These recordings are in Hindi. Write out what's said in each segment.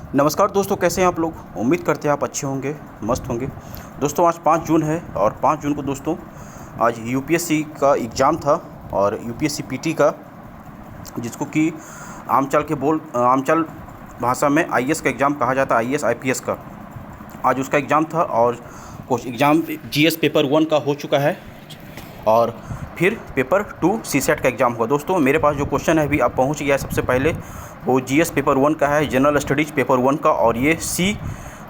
नमस्कार दोस्तों, कैसे हैं आप लोग। उम्मीद करते हैं आप अच्छे होंगे, मस्त होंगे। दोस्तों आज 5 जून है और 5 जून को दोस्तों आज यूपीएससी का एग्ज़ाम था और यूपीएससी पीटी का, जिसको कि आमचाल भाषा में आईएएस का एग्ज़ाम कहा जाता है, आईएएस आईपीएस का। आज उसका एग्ज़ाम था और कुछ एग्ज़ाम जीएस पेपर 1 का हो चुका है और फिर पेपर 2 सीसेट का एग्ज़ाम हुआ। दोस्तों मेरे पास जो क्वेश्चन है अभी आप पहुंच गया है, सबसे पहले वो जीएस पेपर 1 का है, जनरल स्टडीज़ पेपर 1 का, और ये सी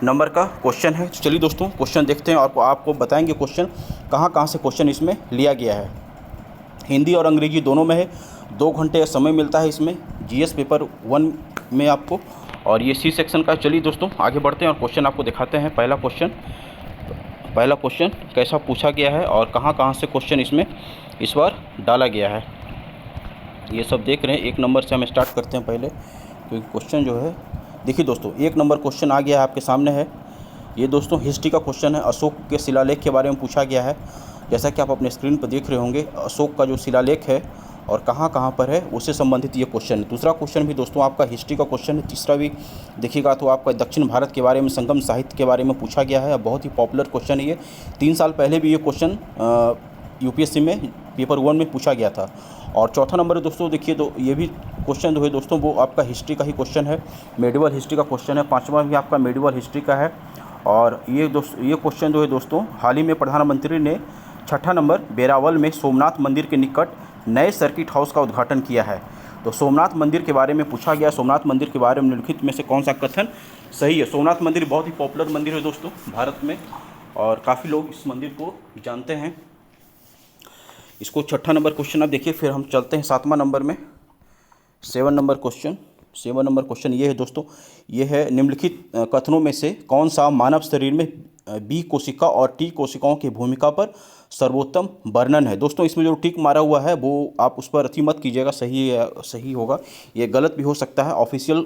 नंबर का क्वेश्चन है। तो चलिए दोस्तों क्वेश्चन देखते हैं और आपको बताएंगे क्वेश्चन कहाँ कहाँ से क्वेश्चन इसमें लिया गया है। हिंदी और अंग्रेजी दोनों में है, 2 घंटे का समय मिलता है इसमें जीएस पेपर 1 में आपको, और ये सी सेक्शन का। चलिए दोस्तों आगे बढ़ते हैं और क्वेश्चन आपको दिखाते हैं। पहला क्वेश्चन कैसा पूछा गया है और कहाँ कहाँ से क्वेश्चन इसमें इस बार डाला गया है, ये सब देख रहे हैं। 1 नंबर से हम स्टार्ट करते हैं पहले, क्योंकि क्वेश्चन जो है, देखिए दोस्तों 1 नंबर क्वेश्चन आ गया है, आपके सामने है। ये दोस्तों हिस्ट्री का क्वेश्चन है, अशोक के शिलालेख के बारे में पूछा गया है। जैसा कि आप अपने स्क्रीन पर देख रहे होंगे, अशोक का जो शिलालेख है और कहाँ कहाँ पर है उससे संबंधित ये क्वेश्चन है। दूसरा क्वेश्चन भी दोस्तों आपका हिस्ट्री का क्वेश्चन है। तीसरा भी देखिएगा तो आपका दक्षिण भारत के बारे में, संगम साहित्य के बारे में पूछा गया है। बहुत ही पॉपुलर क्वेश्चन है ये। 3 साल पहले भी ये क्वेश्चन यूपीएससी में पेपर 1 में पूछा गया था। और चौथा नंबर है दोस्तों, देखिए तो ये भी क्वेश्चन जो है दोस्तों वो आपका हिस्ट्री का ही क्वेश्चन है, मेडिवल हिस्ट्री का क्वेश्चन है। 5वां भी आपका मेडिवल हिस्ट्री का है। और ये क्वेश्चन जो है दोस्तों, हाल ही में प्रधानमंत्री ने 6ठा नंबर बेरावल में सोमनाथ मंदिर के निकट नए सर्किट हाउस का उद्घाटन किया है। तो सोमनाथ मंदिर के बारे में पूछा गया। सोमनाथ मंदिर के बारे में निम्नलिखित में से कौन सा कथन सही है। सोमनाथ मंदिर बहुत ही पॉपुलर मंदिर है दोस्तों भारत में, और काफ़ी लोग इस मंदिर को जानते हैं। इसको 6ठा नंबर क्वेश्चन आप देखिए। फिर हम चलते हैं 7वां नंबर में, 7 नंबर क्वेश्चन। 7 नंबर क्वेश्चन ये है दोस्तों, ये है निम्नलिखित कथनों में से कौन सा मानव शरीर में बी कोशिका और टी कोशिकाओं की भूमिका पर सर्वोत्तम वर्णन है। दोस्तों इसमें जो टिक मारा हुआ है वो आप उस पर अति मत कीजिएगा, सही होगा, ये गलत भी हो सकता है। ऑफिशियल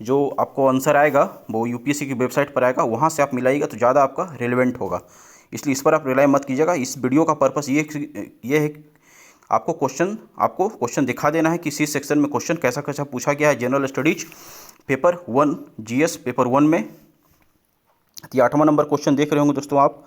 जो आपको आंसर आएगा वो यूपीएससी की वेबसाइट पर आएगा, वहाँ से आप मिलाइएगा तो ज़्यादा आपका रिलेवेंट होगा, इसलिए इस पर आप रिलाई मत कीजिएगा। इस वीडियो का पर्पस ये है आपको क्वेश्चन दिखा देना है कि सी सेक्शन में क्वेश्चन कैसा कैसा पूछा गया है general studies paper 1 GS paper 1 में। तो 8वां नंबर क्वेश्चन देख रहे होंगे दोस्तों आप।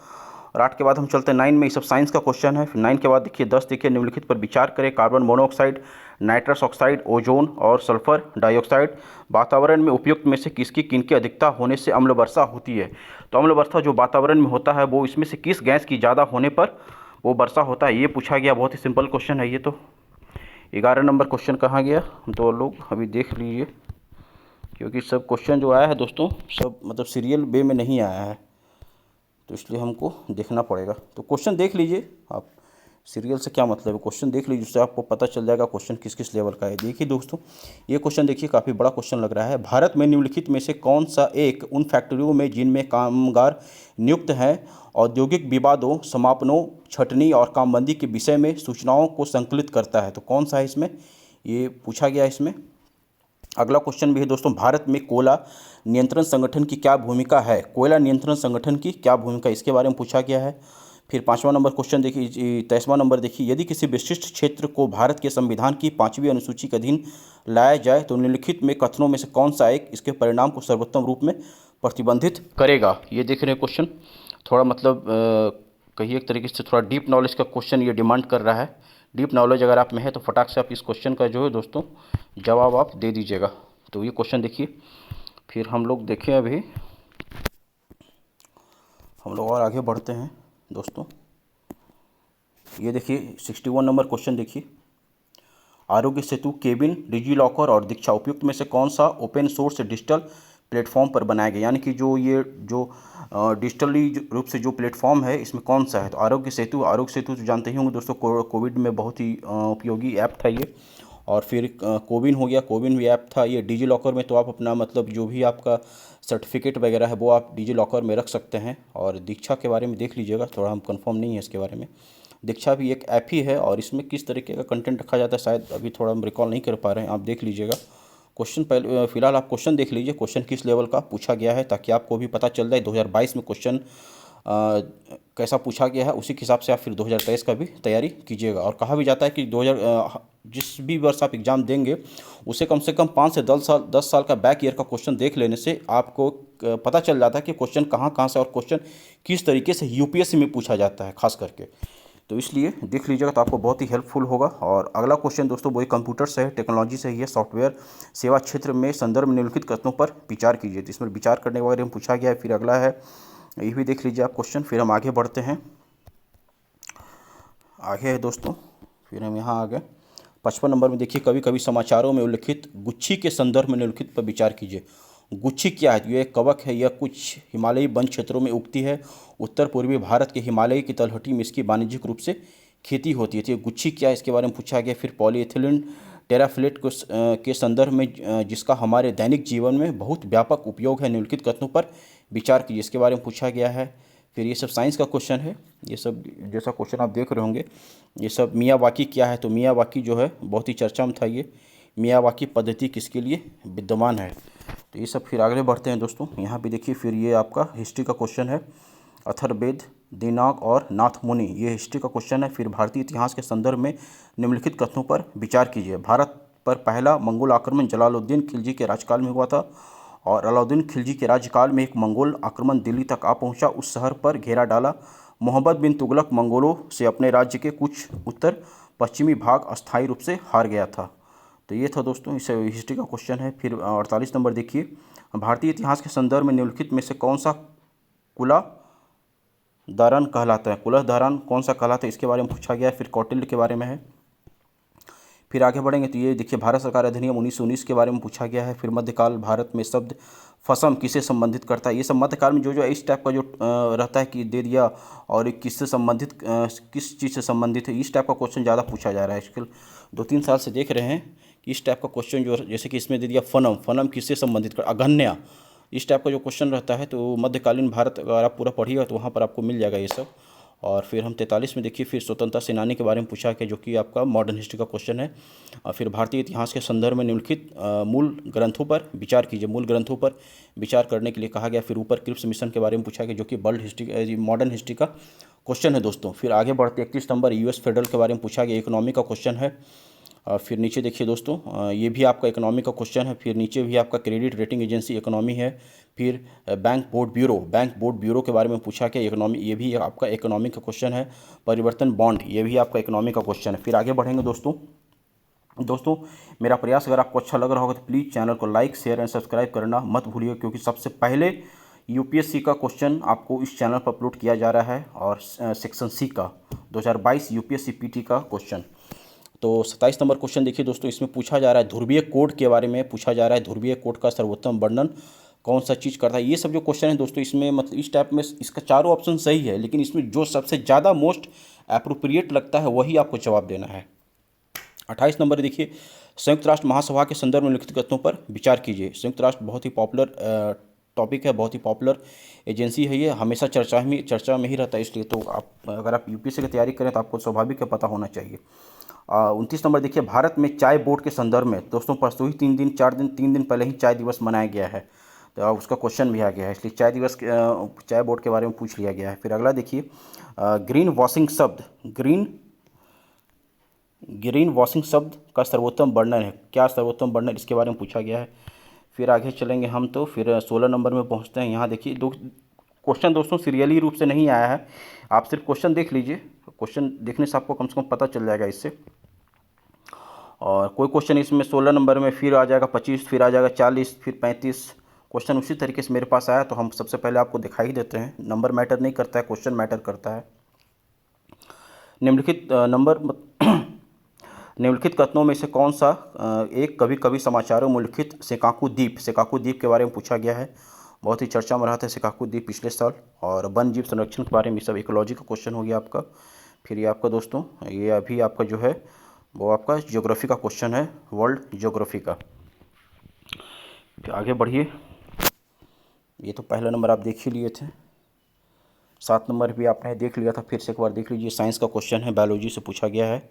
और 8 के बाद हम चलते हैं 9 में, ये सब साइंस का क्वेश्चन है। फिर 9 के बाद देखिए 10 देखिए, निम्नलिखित पर विचार करें। Carbon monoxide, nitrous oxide, ozone और सल्फर डाइऑक्साइड वातावरण में उपयुक्त में से किनकी अधिकता होने से अम्ल वर्षा होती है। तो अम्ल वर्षा जो वातावरण में होता है वो इसमें से किस गैस की ज़्यादा होने पर वो वर्षा होता है, ये पूछा गया। बहुत ही सिंपल क्वेश्चन है ये तो। 11 नंबर क्वेश्चन कहाँ गया, तो लोग अभी देख लीजिए, क्योंकि सब क्वेश्चन जो आया है दोस्तों सब मतलब सीरियल वे में नहीं आया है, तो इसलिए हमको देखना पड़ेगा। तो क्वेश्चन देख लीजिए आप, सीरियल से क्या मतलब है, क्वेश्चन देख लीजिए, उससे आपको पता चल जाएगा क्वेश्चन किस किस लेवल का है। देखिए दोस्तों ये क्वेश्चन देखिए, काफ़ी बड़ा क्वेश्चन लग रहा है। भारत में निम्नलिखित में से कौन सा एक उन फैक्ट्रियों में जिनमें कामगार नियुक्त हैं औद्योगिक विवादों, समापनों, छटनी और कामबंदी के विषय में सूचनाओं को संकलित करता है। तो कौन सा है इसमें, ये पूछा गया इसमें। अगला क्वेश्चन भी है दोस्तों, भारत में कोयला नियंत्रण संगठन की क्या भूमिका है। कोयला नियंत्रण संगठन की क्या भूमिका, इसके बारे में पूछा गया है। फिर 5वां नंबर क्वेश्चन देखिए, 23वां नंबर देखिए, यदि किसी विशिष्ट क्षेत्र को भारत के संविधान की 5वीं अनुसूची के अधीन लाया जाए तो निम्नलिखित में कथनों में से कौन सा एक इसके परिणाम को सर्वोत्तम रूप में प्रतिबंधित करेगा। ये देख रहे हैं क्वेश्चन, थोड़ा मतलब कहिए एक तरीके से थोड़ा डीप नॉलेज का क्वेश्चन ये डिमांड कर रहा है। डीप नॉलेज अगर आप में है तो फटाक से आप इस क्वेश्चन का जो है दोस्तों जवाब आप दे दीजिएगा। तो ये क्वेश्चन देखिए। फिर हम लोग देखें, अभी हम लोग और आगे बढ़ते हैं दोस्तों। ये देखिए 61 नंबर क्वेश्चन देखिए, Aarogya Setu, cabin, digi locker और दीक्षा उपयुक्त में से कौन सा ओपन सोर्स डिजिटल प्लेटफॉर्म पर बनाया गया, यानी कि जो डिजिटली रूप से जो प्लेटफॉर्म है इसमें कौन सा है। तो आरोग्य सेतु तो जानते ही होंगे दोस्तों, कोविड में बहुत ही उपयोगी ऐप था ये। और फिर कोविन हो गया, कोविन भी ऐप था। ये डिजी लॉकर में तो आप अपना मतलब जो भी आपका सर्टिफिकेट वगैरह है वो आप डिजी लॉकर में रख सकते हैं। और दीक्षा के बारे में देख लीजिएगा, थोड़ा हम कंफर्म नहीं है इसके बारे में। दीक्षा भी एक ऐप ही है और इसमें किस तरीके का कंटेंट रखा जाता है शायद अभी थोड़ा हम रिकॉल नहीं कर पा रहे हैं, आप देख लीजिएगा। क्वेश्चन पहले फिलहाल आप क्वेश्चन देख लीजिए, क्वेश्चन किस लेवल का पूछा गया है, ताकि आपको भी पता चल जाए 2022 में क्वेश्चन कैसा पूछा गया है उसी के हिसाब से आप फिर 2023 का भी तैयारी कीजिएगा। और कहा भी जाता है कि 2000 जिस भी वर्ष आप एग्ज़ाम देंगे उसे कम से कम 5 से 10 साल का बैक ईयर का क्वेश्चन देख लेने से आपको पता चल जाता है कि क्वेश्चन कहाँ कहाँ से और क्वेश्चन किस तरीके से यूपीएससी में पूछा जाता है खास करके। तो इसलिए देख लीजिएगा तो आपको बहुत ही हेल्पफुल होगा। और अगला क्वेश्चन दोस्तों वही कंप्यूटर से है, टेक्नोलॉजी से ही है। सॉफ्टवेयर सेवा क्षेत्र में संदर्भ में निम्नलिखित कथनों पर विचार कीजिए। तो इसमें विचार करने के बारे में पूछा गया है। फिर अगला है, ये भी देख लीजिए आप क्वेश्चन। फिर हम आगे बढ़ते हैं, आगे है दोस्तों, फिर हम यहाँ आ गए 55 नंबर में। देखिए, कभी कभी समाचारों में उल्लिखित गुच्छी के संदर्भ में निम्नलिखित पर विचार कीजिए। गुच्छी क्या है? यह कवक है, यह कुछ हिमालयी वन क्षेत्रों में उगती है। उत्तर पूर्वी भारत के हिमालय की तलहटी में इसकी वाणिज्यिक रूप से खेती होती है। तो ये गुच्छी क्या है, इसके बारे में पूछा गया। फिर पॉलीएथिलीन टेराफिलेट के संदर्भ में जिसका हमारे दैनिक जीवन में बहुत व्यापक उपयोग है, निम्नलिखित कथनों पर विचार कीजिए, इसके बारे में पूछा गया है। फिर ये सब साइंस का क्वेश्चन है। ये सब जैसा क्वेश्चन आप देख रहे होंगे, ये सब मियावाकी क्या है, तो मियावाकी जो है बहुत ही चर्चा में था। ये मियावाकी पद्धति किसके लिए विद्यमान है। तो ये सब फिर आगे बढ़ते हैं दोस्तों। यहाँ भी देखिए, फिर ये आपका हिस्ट्री का क्वेश्चन है। अथर्ववेद, दिनाग और नाथमुनि, ये हिस्ट्री का क्वेश्चन है। फिर भारतीय इतिहास के संदर्भ में निम्नलिखित कथनों पर विचार कीजिए। भारत पर पहला मंगोल आक्रमण जलालुद्दीन खिलजी के राज्यकाल में हुआ था और अलाउद्दीन खिलजी के राज्यकाल में एक मंगोल आक्रमण दिल्ली तक आ पहुंचा। उस शहर पर घेरा डाला। मोहम्मद बिन तुगलक मंगोलों से अपने राज्य के कुछ उत्तर पश्चिमी भाग अस्थायी रूप से हार गया था। तो ये था दोस्तों, इस हिस्ट्री का क्वेश्चन है। फिर 48 नंबर देखिए, भारतीय इतिहास के संदर्भ में निम्नलिखित में से कौन सा कुला दारन कहलाता है? कुलह दारन कौन सा कहलाता है, इसके बारे में पूछा गया है। फिर कौटिल्य के बारे में है। फिर आगे बढ़ेंगे तो ये देखिए, भारत सरकार अधिनियम 1919 के बारे में पूछा गया है। फिर मध्यकाल भारत में शब्द फसम किसे संबंधित करता है? ये सब मध्यकाल में जो इस टाइप का जो रहता है कि दे दिया और किससे संबंधित, किस चीज़ से संबंधित है, इस टाइप का क्वेश्चन ज़्यादा पूछा जा रहा है। इसके 2-3 साल से देख रहे हैं कि इस टाइप का क्वेश्चन जो, जैसे कि इसमें दे दिया फनम, फनम किससे संबंधित कर, अगन्या, इस टाइप का जो क्वेश्चन रहता है। तो मध्यकालीन भारत अगर आप पूरा पढ़िएगा तो वहाँ पर आपको मिल जाएगा ये सब। और फिर हम 43 में देखिए, फिर स्वतंत्रता सेनानी के बारे में पूछा गया, जो कि आपका मॉडर्न हिस्ट्री का क्वेश्चन है। और फिर भारतीय इतिहास के संदर्भ में निम्नलिखित मूल ग्रंथों पर विचार कीजिए। मूल ग्रंथों पर विचार करने के लिए कहा गया। फिर ऊपर क्रिप्स मिशन के बारे में पूछा गया, जो कि वर्ल्ड हिस्ट्री मॉडर्न हिस्ट्री का क्वेश्चन है दोस्तों। फिर आगे बढ़ते 31 नंबर यूएस फेडरल के बारे में पूछा गया, इकोनॉमी का क्वेश्चन है। फिर नीचे देखिए दोस्तों, ये भी आपका इकोनॉमी का क्वेश्चन है। फिर नीचे भी आपका क्रेडिट रेटिंग एजेंसी इकोनॉमी है। फिर बैंक बोर्ड ब्यूरो के बारे में पूछा गया, इकोनॉमी, ये भी आपका इकोनॉमी का क्वेश्चन है। परिवर्तन बॉन्ड, ये भी आपका इकोनॉमी का क्वेश्चन है। फिर आगे बढ़ेंगे दोस्तों मेरा प्रयास अगर आपको अच्छा लग रहा होगा तो प्लीज़ चैनल को लाइक, शेयर एंड सब्सक्राइब करना मत भूलिए, क्योंकि सबसे पहले यूपीएससी का क्वेश्चन आपको इस चैनल पर अपलोड किया जा रहा है। और सेक्शन सी का 2022 यूपीएससी पीटी का क्वेश्चन। तो 27 नंबर क्वेश्चन देखिए दोस्तों, इसमें पूछा जा रहा है ध्रुवीय कोड के बारे में पूछा जा रहा है। ध्रुवीय कोड का सर्वोत्तम वर्णन कौन सा चीज़ करता है? ये सब जो क्वेश्चन है दोस्तों, इसमें मतलब इस टाइप में इसका चारों ऑप्शन सही है, लेकिन इसमें जो सबसे ज़्यादा मोस्ट अप्रोप्रिएट लगता है वही आपको जवाब देना है। 28 नंबर देखिए, संयुक्त राष्ट्र महासभा के संदर्भ में लिखित कथनों पर विचार कीजिए। संयुक्त राष्ट्र बहुत ही पॉपुलर टॉपिक है, बहुत ही पॉपुलर एजेंसी है। ये हमेशा चर्चा में ही रहता है, इसलिए तो आप अगर आप यूपीएससी की तैयारी करें तो आपको स्वाभाविक है पता होना चाहिए। 29 नंबर देखिए, भारत में चाय बोर्ड के संदर्भ में दोस्तों परसों ही 3 दिन पहले ही चाय दिवस मनाया गया है। तो उसका क्वेश्चन भी आ गया है, इसलिए चाय बोर्ड के बारे में पूछ लिया गया है। फिर अगला देखिए, ग्रीन वॉशिंग शब्द का सर्वोत्तम वर्णन है। क्या सर्वोत्तम वर्णन, इसके बारे में पूछा गया है। फिर आगे चलेंगे हम तो फिर 16 नंबर में पहुंचते हैं। यहाँ देखिए, दो क्वेश्चन दोस्तों सीरियली रूप से नहीं आया है, आप सिर्फ क्वेश्चन देख लीजिए। क्वेश्चन देखने से आपको कम से कम पता चल जाएगा इससे। और कोई क्वेश्चन इसमें 16 नंबर में फिर आ जाएगा 25, फिर आ जाएगा 40, फिर 35 क्वेश्चन उसी तरीके से मेरे पास आया। तो हम सबसे पहले आपको दिखाई ही देते हैं। नंबर मैटर नहीं करता है, क्वेश्चन मैटर करता है। निम्नलिखित कथनों में से कौन सा एक कभी कभी समाचारों में उल्लिखित सेकाकू द्वीप के बारे में पूछा गया है। बहुत ही चर्चा में रहा था सेकाकू द्वीप पिछले साल। और वन जीव संरक्षण के बारे में, सब इकोलॉजी का क्वेश्चन हो गया आपका। फिर ये आपका दोस्तों, ये अभी आपका जो है वो आपका ज्योग्राफी का क्वेश्चन है, वर्ल्ड ज्योग्राफी का। तो आगे बढ़िए, ये तो पहला नंबर आप देख ही लिए थे। 7 नंबर भी आपने देख लिया था, फिर से एक बार देख लीजिए। साइंस का क्वेश्चन है, बायोलॉजी से पूछा गया है।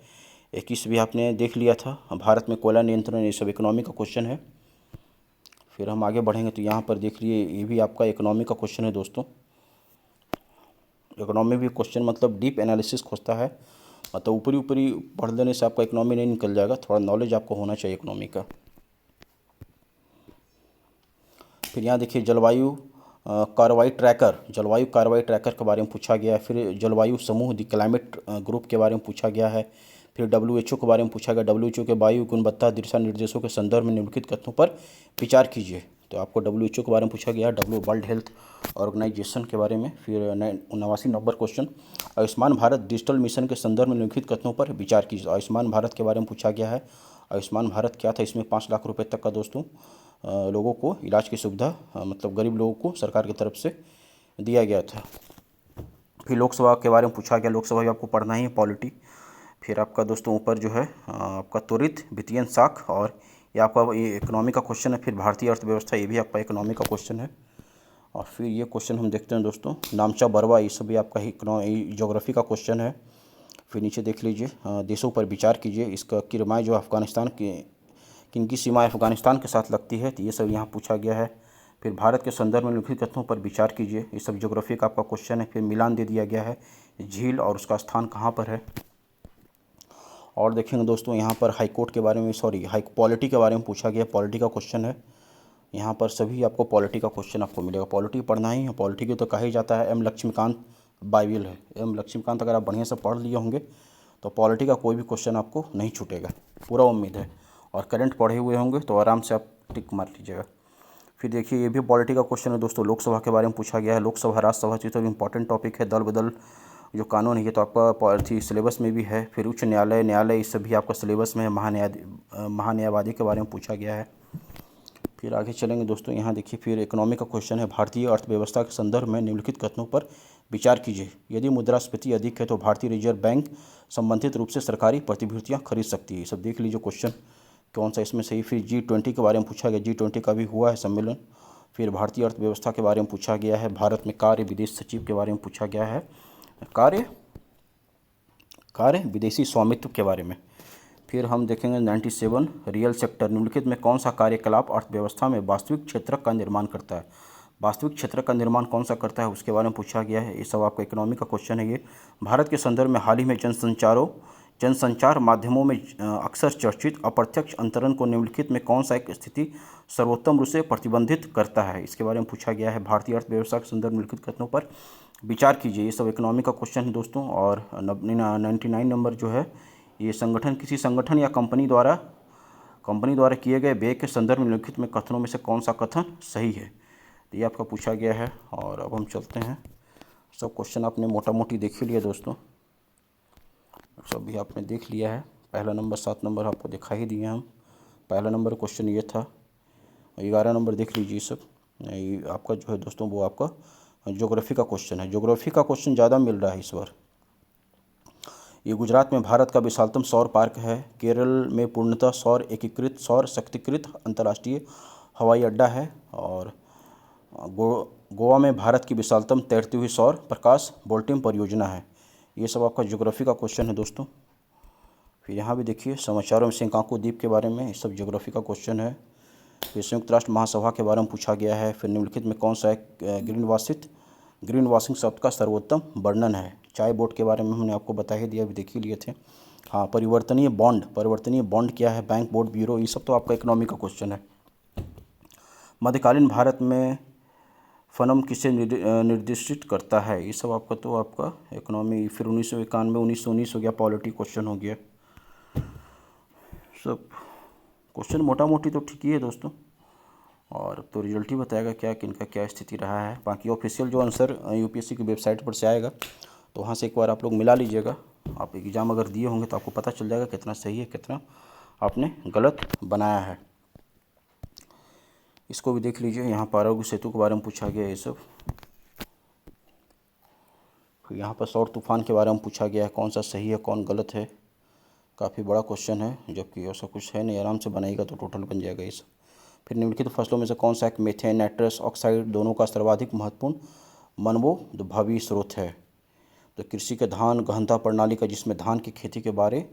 21 भी आपने देख लिया था, भारत में कोयला नियंत्रण, ये सब इकोनॉमी का क्वेश्चन है। फिर हम आगे बढ़ेंगे तो यहाँ पर देख लिए, ये भी आपका इकोनॉमी का क्वेश्चन है दोस्तों। इकोनॉमी भी क्वेश्चन मतलब डीप एनालिसिस खोजता है, मतलब ऊपरी ऊपरी पढ़ लेने से आपका इकोनॉमी नहीं निकल जाएगा, थोड़ा नॉलेज आपको होना चाहिए इकोनॉमी का। फिर यहाँ देखिए जलवायु कार्रवाई ट्रैकर, जलवायु कार्रवाई ट्रैकर के बारे में पूछा गया है। फिर जलवायु समूह द क्लाइमेट ग्रुप के बारे में पूछा गया है। फिर WHO के बारे में पूछा गया, WHO के वायु गुणवत्ता दिशा निर्देशों के संदर्भ में निम्नलिखित कथनों पर विचार कीजिए। तो आपको WHO के बारे में पूछा गया, वर्ल्ड हेल्थ ऑर्गेनाइजेशन के बारे में। फिर 89 number question, Ayushman Bharat digital mission के संदर्भ में निम्नलिखित कथनों पर विचार कीजिए। आयुष्मान भारत के बारे में पूछा गया है। आयुष्मान भारत क्या था, इसमें 5 लाख रुपए तक का दोस्तों लोगों को इलाज की सुविधा मतलब गरीब लोगों को सरकार की तरफ से दिया गया था। फिर लोकसभा के बारे में पूछा गया, लोकसभा भी आपको पढ़ना ही है, पॉलिटी। फिर आपका दोस्तों ऊपर जो है आपका त्वरित वित्तीय शाख, और ये आपका ये इकोनॉमी का क्वेश्चन है। फिर भारतीय अर्थव्यवस्था, ये भी आपका इकोनॉमी का क्वेश्चन है। और फिर ये क्वेश्चन हम देखते हैं दोस्तों, नामचा बरवा, ये सब भी आपका ज्योग्राफी का क्वेश्चन है। फिर नीचे देख लीजिए, देशों पर विचार कीजिए, इसका किरमाई जो अफगानिस्तान की किनकी सीमाएं अफगानिस्तान के साथ लगती है, तो ये सब यहाँ पूछा गया है। फिर भारत के संदर्भ में लिखित कथनों पर विचार कीजिए, ये सब ज्योग्राफी का आपका क्वेश्चन है। फिर मिलान दे दिया गया है, झील और उसका स्थान कहाँ पर है। और देखेंगे दोस्तों यहाँ पर हाई कोर्ट के बारे में, हाई पॉलिटी के बारे में पूछा गया, पॉलिटी का क्वेश्चन है। यहाँ पर सभी आपको पॉलिटी का क्वेश्चन आपको मिलेगा, पॉलिटी पढ़ना ही है। पॉलिटी की तो कहा ही जाता है लक्ष्मीकांत बाइबिल है। लक्ष्मीकांत अगर आप बढ़िया से पढ़ लिए होंगे तो पॉलिटी का कोई भी क्वेश्चन आपको नहीं छूटेगा, पूरा उम्मीद है। और करंट पढ़े हुए होंगे तो आराम से आप टिक मार लीजिएगा। फिर देखिए ये भी पॉलिटी का क्वेश्चन है दोस्तों, लोकसभा के बारे में पूछा गया है। लोकसभा राज्यसभा तो इंपॉर्टेंट टॉपिक है, दल बदल जो कानून है ये तो आपका सिलेबस में भी है। फिर उच्च न्यायालय, न्यायालय, इस सब भी आपका सिलेबस में है। महान्यायवादी के बारे में पूछा गया है। फिर आगे चलेंगे दोस्तों, यहाँ देखिए फिर इकोनॉमी का क्वेश्चन है, भारतीय अर्थव्यवस्था के संदर्भ में निम्नलिखित कथनों पर विचार कीजिए। यदि मुद्रास्फीति अधिक है तो भारतीय रिजर्व बैंक संबंधित रूप से सरकारी प्रतिभूतियाँ खरीद सकती है। सब देख लीजिए क्वेश्चन कौन सा इसमें सही। फिर G20 के बारे में पूछा गया, G20 का भी हुआ है सम्मेलन। फिर भारतीय अर्थव्यवस्था के बारे में पूछा गया है। भारत में कार्य विदेश सचिव के बारे में पूछा गया है, कार्य विदेशी स्वामित्व के बारे में। फिर हम देखेंगे 97 रियल सेक्टर, निम्नलिखित में कौन सा कार्यकलाप अर्थव्यवस्था में वास्तविक क्षेत्रक का निर्माण करता है। वास्तविक क्षेत्रक का निर्माण कौन सा करता है उसके बारे में पूछा गया है। ये सब आपका इकोनॉमी का क्वेश्चन है। ये भारत के संदर्भ में हाल ही में जनसंचार माध्यमों में अक्सर चर्चित अप्रत्यक्ष अंतरण को निम्नलिखित में कौन सा एक स्थिति सर्वोत्तम रूप से प्रतिबंधित करता है, इसके बारे में पूछा गया है। भारतीय अर्थव्यवस्था के संदर्भ में निम्नलिखित कथनों पर विचार कीजिए। ये सब इकोनॉमी का क्वेश्चन है दोस्तों। और 99 नंबर जो है, ये संगठन किसी संगठन या कंपनी द्वारा किए गए व्यय के संदर्भ में निम्नलिखित में कथनों में से कौन सा कथन सही है, तो ये आपका पूछा गया है। और अब हम चलते हैं, सब क्वेश्चन आपने मोटा मोटी देख ही लिया दोस्तों, सब भी आपने देख लिया है। पहला नंबर 7 नंबर आपको दिखा ही दिए हम। पहला नंबर क्वेश्चन ये था। 11 नंबर देख लीजिए, सब ये आपका जो है दोस्तों वो आपका ज्योग्राफी का क्वेश्चन है। ज्योग्राफी का क्वेश्चन ज़्यादा मिल रहा है इस बार। ये गुजरात में भारत का विशालतम सौर पार्क है। केरल में पूर्णतः सौर शक्तिकृत अंतर्राष्ट्रीय हवाई अड्डा है। और गोवा में भारत की विशालतम तैरती हुई सौर प्रकाश बोल्टिम परियोजना है। ये सब आपका ज्योग्राफी का क्वेश्चन है दोस्तों। फिर यहाँ भी देखिए समाचारों में सेंकाकू द्वीप के बारे में, ये सब ज्योग्राफी का क्वेश्चन है। फिर संयुक्त राष्ट्र महासभा के बारे में पूछा गया है। फिर निम्नलिखित में कौन सा एक ग्रीन वॉशिंग शब्द का सर्वोत्तम वर्णन है। चाय बोर्ड के बारे में हमने आपको बता ही दिया, अभी देख ही लिए थे। हाँ, परिवर्तनीय बॉन्ड क्या है, बैंक बोर्ड ब्यूरो, ये सब तो आपका इकोनॉमी का क्वेश्चन है। मध्यकालीन भारत में फनम किसे निर्दिष्ट करता है, ये सब आपका तो आपका इकोनॉमी। फिर 1991 1919 हो गया, पॉलिटी क्वेश्चन हो गया। सब क्वेश्चन मोटा मोटी तो ठीक ही है दोस्तों। और अब तो रिजल्ट ही बताएगा क्या किनका क्या स्थिति रहा है। बाकी ऑफिशियल जो आंसर यूपीएससी की वेबसाइट पर से आएगा तो वहाँ से एक बार आप लोग मिला लीजिएगा। आप एग्ज़ाम अगर दिए होंगे तो आपको पता चल जाएगा कितना सही है, कितना आपने गलत बनाया है। इसको भी देख लीजिए, यहाँ पर आरोग्य सेतु के बारे में पूछा गया ये सब। फिर यहाँ पर सौर तूफान के बारे में पूछा गया है, कौन सा सही है कौन गलत है। काफ़ी बड़ा क्वेश्चन है, जबकि ऐसा कुछ है नहीं, आराम से बनाएगा तो टोटल बन जाएगा ये सब। फिर निम्नलिखित फसलों में से कौन सा एक मीथेन नाइट्रस ऑक्साइड दोनों का सर्वाधिक महत्वपूर्ण मनवोद्भावी स्रोत है। तो कृषि के धान गहनता प्रणाली का, जिसमें धान की खेती के बारे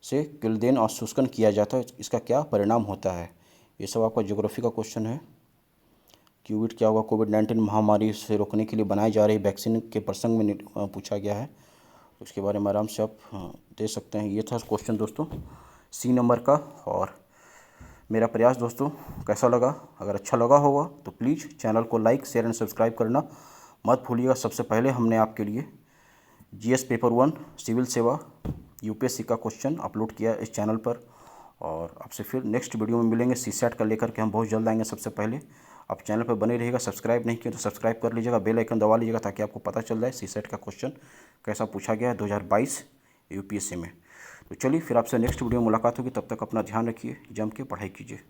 से किलदेन और शुष्कन किया जाता है, इसका क्या परिणाम होता है। ये सब आपका ज्योग्राफी का क्वेश्चन है। कोविड क्या होगा, कोविड-19 महामारी से रोकने के लिए बनाई जा रही वैक्सीन के प्रसंग में पूछा गया है। उसके बारे में आराम से आप दे सकते हैं। ये था क्वेश्चन दोस्तों सी नंबर का। और मेरा प्रयास दोस्तों कैसा लगा, अगर अच्छा लगा होगा तो प्लीज़ चैनल को लाइक, शेयर एंड सब्सक्राइब करना मत भूलिएगा। सबसे पहले हमने आपके लिए जीएस पेपर 1 सिविल सेवा यूपीएससी का क्वेश्चन अपलोड किया इस चैनल पर। और आपसे फिर नेक्स्ट वीडियो में मिलेंगे सीसैट का लेकर के, हम बहुत जल्द आएंगे। सबसे पहले आप चैनल पर बने रहिएगा, सब्सक्राइब नहीं किया तो सब्सक्राइब कर लीजिएगा, बेल आइकन दबा लीजिएगा ताकि आपको पता चल जाए सीसैट का क्वेश्चन कैसा पूछा गया है 2022 यूपीएससी में। तो चलिए फिर आपसे नेक्स्ट वीडियो में मुलाकात होगी, तब तक अपना ध्यान रखिए, जम के पढ़ाई कीजिए।